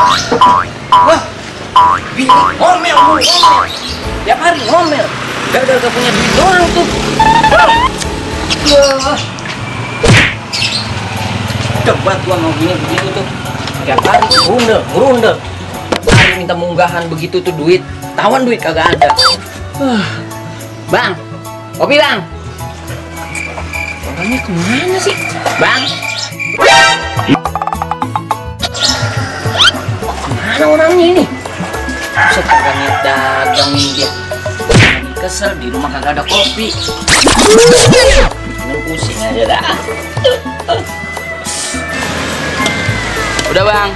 Wah, bini ngomel mulu, ngomel. Tiap hari ngomel. Gara-gara gak punya duit doang tuh. Wah. Debat gua mau gini begitu tuh. Tiap hari ngerundel. Hari minta munggahan begitu tuh duit. Tawan duit kagak ada. Bang, kopi bang. Orangnya kemana sih? Bang. Kemana orangnya ini? Buset, kagak niat dagangin dia. Lagi kesel di rumah kagak ada kopi. Ini pusing aja dah. Udah bang.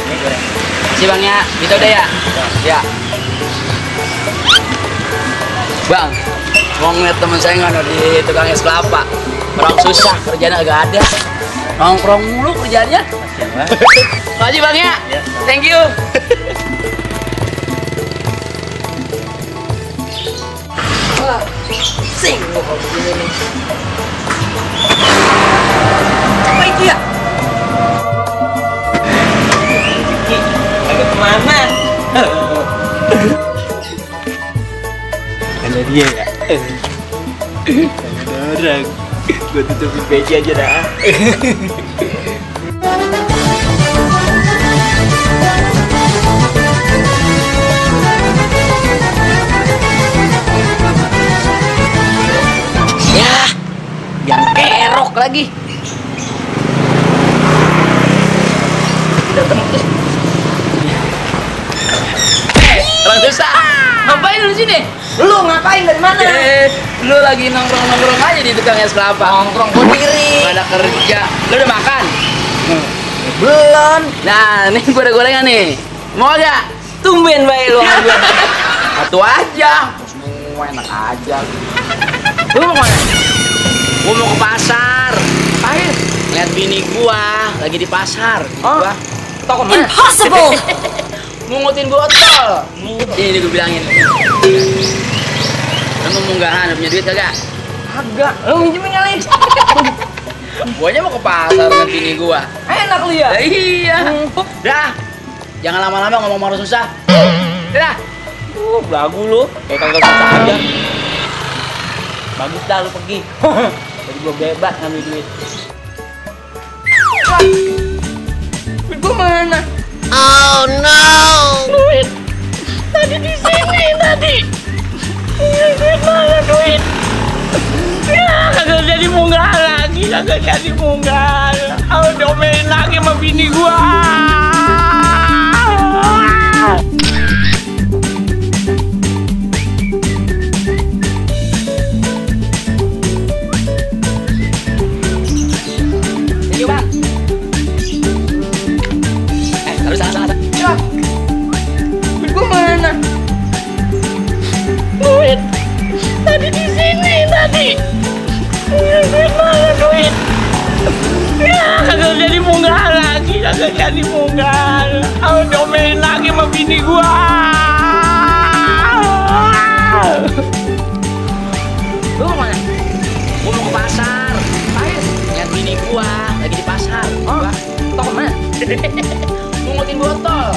Ini goreng. Si bang ya, kita udah ya. Ya. Bang, mau ngeliat temen saya nggak di tukang es kelapa. Orang susah, kerjaan agak ada. Nongkrong mulu kerjaannya. Makasih bang ya. Thank you. Wah, sing gua kalau begini nih. Apa itu ya? Agak kemana? Karena dia ya. Karena orang. Gue tutupin peci aja dah. Ya, yang kerok lagi. Datang tuh. Orang susah. Ngapain lu sini? Lu ngapain dari mana? Lu lagi nongkrong aja di tukang es kelapa. Nongkrong gua diri. Gak ada kerja. Lu udah makan? Belum. Nah, nih gua ada gorengan nih. Mau gak? Tumben baik lu ambil. Satu aja. Semua enak aja. Lu mau kemana? Gua mau ke pasar. Ngapain? Lihat bini gua lagi di pasar. Oh. Gua Toko mana? Impossible! mungutin botol. Ini gua bilangin. Lu mau munggahan, punya duit kagak? Kagak. Lu minjemin kali. Guanya mau ke pasar dengan bini gua. Enak lu ya? Ya iya. Dah. Jangan lama-lama ngomong marah susah. Dah. Belagu lu. Kayak kagak susah aja. Bagus dah lu pergi. Jadi gua bebas ngambil duit. Duit gua mana? Oh no! Duit. Tadi di sini tadi. Duit mana duit? Ya kagak jadi munggahan lagi, kagak jadi munggahan. Aku diomelin lagi sama bini gua. Thank you, Bang. Terus salah. Ya. Duit gua mana? Duit. Tadi di sini tadi. Duit mana duit? Ya kagak jadi munggahan lagi, kagak jadi munggahan. Aku diomelin lagi sama bini gua. Lu mau mana? Gua mau ke pasar. Ngapain? Lihat bini gua lagi di pasar. Oh. Gua Toko mana? mungutin botol.